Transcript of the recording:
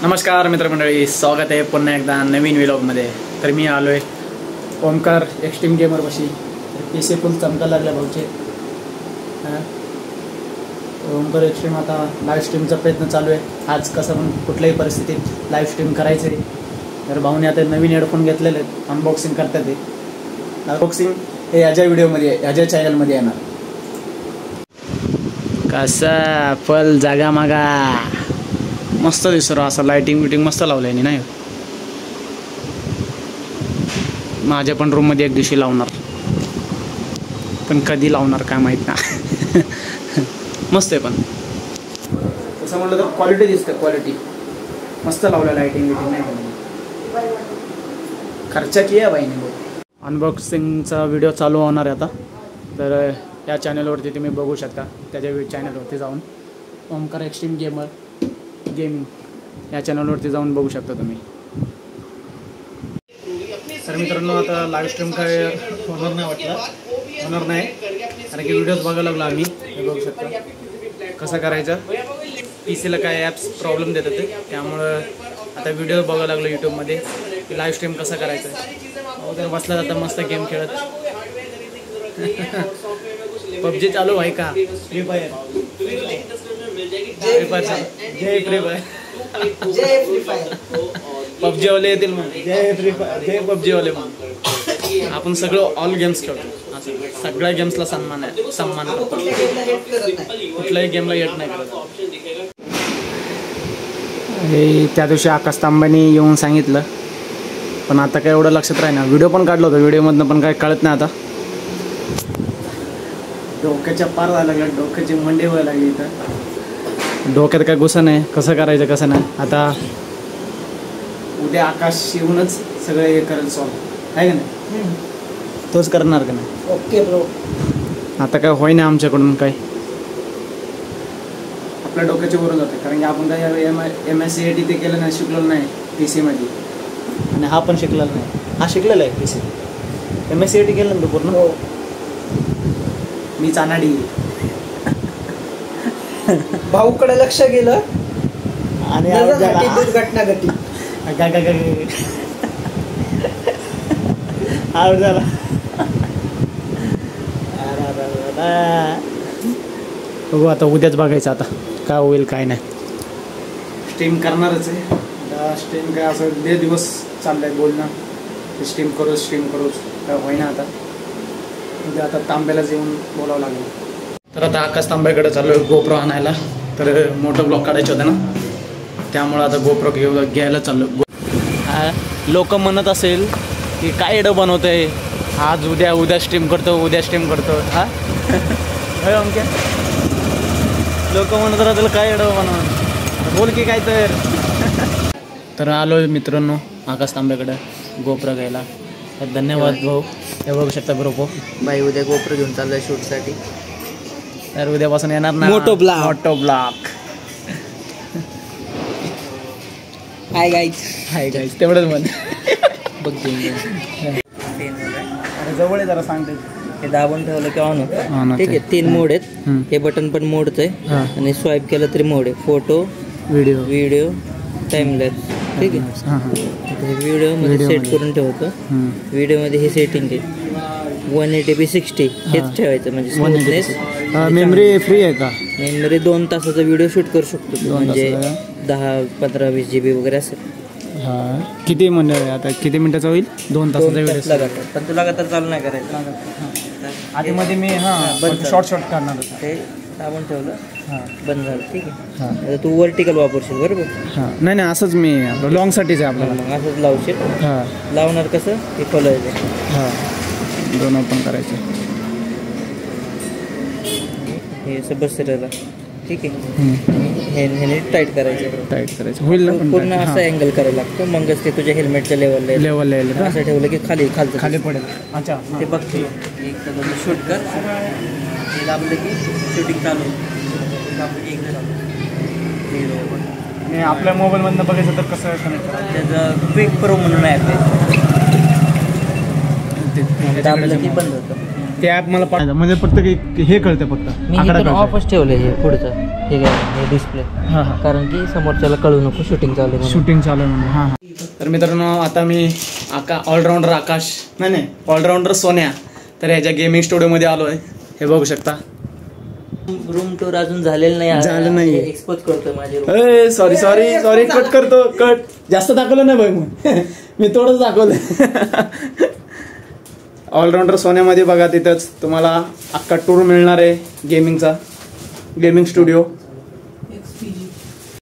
नमस्कार मित्रमंडळी, स्वागत आहे पुन्हा एकदा नवीन व्लॉगमध्ये। तर मी आलो आहे ओमकार एक्स्ट्रीम गेमरपाशी। पीसी फुल चमका लागला भाऊचे। ओमकार एक्स्ट्रीम आता लाईव्ह स्ट्रीमचा प्रयत्न चालू आहे। आज कसं पण कुठल्याही परिस्थितीत लाईव्ह स्ट्रीम करायचं आहे। तर भाऊने आता नवीन हेडफोन घेतलेले आहेत, अनबॉक्सिंग करतात ते। अनबॉक्सिंग हे याच्या व्हिडिओमध्ये याच्या चॅनलमध्ये येणार। कसा फल जागा मागा मस्त दिसतो, असं लाइटिंग बिटिंग मस्त लावलंय नाही। माझ्या पण रूम मध्ये एक दिवशी लावणार, पण कधी लावणार काय माहित ना। मस्त आहे, पण तसं म्हटलं तर क्वालिटी दिसते, क्वालिटी मस्त लावलं, लाइटिंग बिटिंग नाही। खर्च किया बाईने बहुत। अनबॉक्सिंगचा व्हिडिओ चालू होणार आहे आता। तर या चॅनलवरती तुम्ही बघू शकता, त्याच्या चॅनलवरती जाऊन ओमकार एक्स्ट्रीम गेमिंग या चॅनलवरती जाऊन बघू शकता तुम्ही। तर मित्रांनो, आता लाईव्ह स्ट्रीम काय होणार नाही, होणार नाही, कारण की व्हिडिओज बघायला लागलो आम्ही। हे बघू शकता कसं करायचं, पीसीला काय ॲप्स प्रॉब्लेम देतात ते, त्यामुळं आता व्हिडिओ बघायला लागलो यूट्यूबमध्ये की लाईव्ह स्ट्रीम कसं करायचं। अगोदर बसला जाता मस्त गेम खेळत। पबजी चालू आहे का? फ्री फायर पबजी वाले येतील मग, जय पबजी वाले मग। आपण सगळं ऑल गेम्स खेळतो, असं सगळ्या गेम्सला सन्मान करतो, कुठल्याही गेमला येत नाही करत। हे त्या दिवशी आकाश तांबानी येऊन सांगितलं, पण आता काय एवढं लक्षात राही ना। व्हिडिओ पण काढलो होतो, व्हिडिओमधनं पण काय कळत नाही आता। डोक्याच्या पार व्हायला लागल्या, डोक्याची मंडी व्हायला लागली इथं। डोक्यात काय घुसा नाही, कसं करायचं कसं नाही। आता उद्या आकाश येऊनच सगळं हे करेल सॉल्व, आहे का नाही? तोच करणार का नाही? Okay bro. आता काय होई नाही आमच्याकडून, काय आपल्या डोक्याच्या वरून जाते, कारण की आपण काय MSCIT ते केलं नाही, शिकलेलं नाही PC मध्ये। आणि हा पण शिकलेला नाही, हा शिकलेला आहे PC, MSCIT केलं ना तो पूर्ण। मी चानाडी भाऊकडे लक्ष गेलं आणि दुर्घटना घटी आवड झाला। बघू आता, उद्याच बघायचं आता काय होईल काय नाही। स्ट्रीम करणारच आहे आता। स्ट्रीम काय असं दिवस चाललंय बोलणं, स्ट्रीम करूच काय होईना आता। उद्या आता तांब्यालाच येऊन बोलावं लागेल। तर आता आकाश तांब्याकडे चालू आहे गोप्रो आणायला। तर मोठं ब्लॉग काढायचे होते ना, त्यामुळं आता गोप्रो घ्यायला चाललो। लोक म्हणत असेल की काय एडं बनवतं आहे, आज उद्या स्ट्रीम करतो हा। लोक म्हणत राहतील काय एडं बनव, बोल की काय तर आलो मित्रांनो आकाश तांब्याकडे गोप्रो घ्यायला। तर धन्यवाद भाऊ। हे बघू शकता ग्रुपो बाई उद्या गोप्रो घेऊन चाललाय शूटसाठी। तर उद्यापासून येणार ना मोठो ब्लॉग। हाय गाईज तेवढंच म्हण। बघ जवळ जरा सांगते, हे दाबून ठेवलं की ऑन होतं। ठीक आहे, 3 मोड आहेत। हे बटन पण मोडचं आहे, आणि स्वाईप केलं तरी मोड आहे, फोटो व्हिडिओ टाइमलॅप्स। ठीक आहे, व्हिडिओ मध्ये सेट करून ठेवतो। व्हिडिओ मध्ये हे सेटिंग आहे 180p 60 हेच ठेवायचं, म्हणजे स्मूथनेस। मेमरी फ्री आहे का? मेमरी 2 तासाचा व्हिडिओ शूट करू शकतो, म्हणजे 10, 15, 20 GB वगैरे असेल। किती म्हणजे आता किती मिनिटाचा होईल? 2 तासाचा व्हिडिओ लगातार, पण तू लगातार चालू नाही करायचं। आधी मध्ये मी शॉर्ट करणार होता, ते दाबून ठेवलं, बंद झालं। ठीक आहे, तू वर्टिकल वापरशील बरोबर? नाही असंच मी लॉंग साठीच आहे आपल्याला, मग असंच लावशील। लावणार कसं हे खोलायचं, दोन पण करायचं, हे असं बसलेलं। ठीक आहे, हे टाईट करायचं होईल ना, पूर्ण असं अँगल करायला लागतो, मगच ते तुझ्या हेल्मेटच्या लेवलला येईल। असं ठेवलं की खाली पडेल। अच्छा, ते बघ, एक शूट कर, हे दाबलं की शूटिंग चालू। आपल्या मोबाईलमधनं बघायचं तर कसं कनेक्ट करायचं? त्याचं क्विक प्रो म्हणून ॲप आहे, दाबलं की बंद होतं। ते ॲप मला पाठायचं म्हणजे फक्त हे कळतं फक्त मी ऑफच ठेवलं हे पुढचं हे डिस्प्ले कारण की समोरच्याला कळू नको शूटिंग चालू आहे शूटिंग चालू आहे म्हणून. हां तर मित्रांनो आता मी ऑलराऊंडर आकाश नाही ऑलराऊंडर सोन्या तर ह्याच्या गेमिंग स्टुडिओमध्ये आलो आहे. हे बघू शकता रूम टूर अजून झालेलं नाही एक्सपोज करतोय माझे. सॉरी कट करतो कट जास्त दाखवलं नाही बघ मग मी थोडंच दाखवलं. ऑलराऊंडर सोन्यामध्ये बघा तिथंच तुम्हाला अख्खा टूर मिळणार आहे गेमिंगचा गेमिंग स्टुडिओ.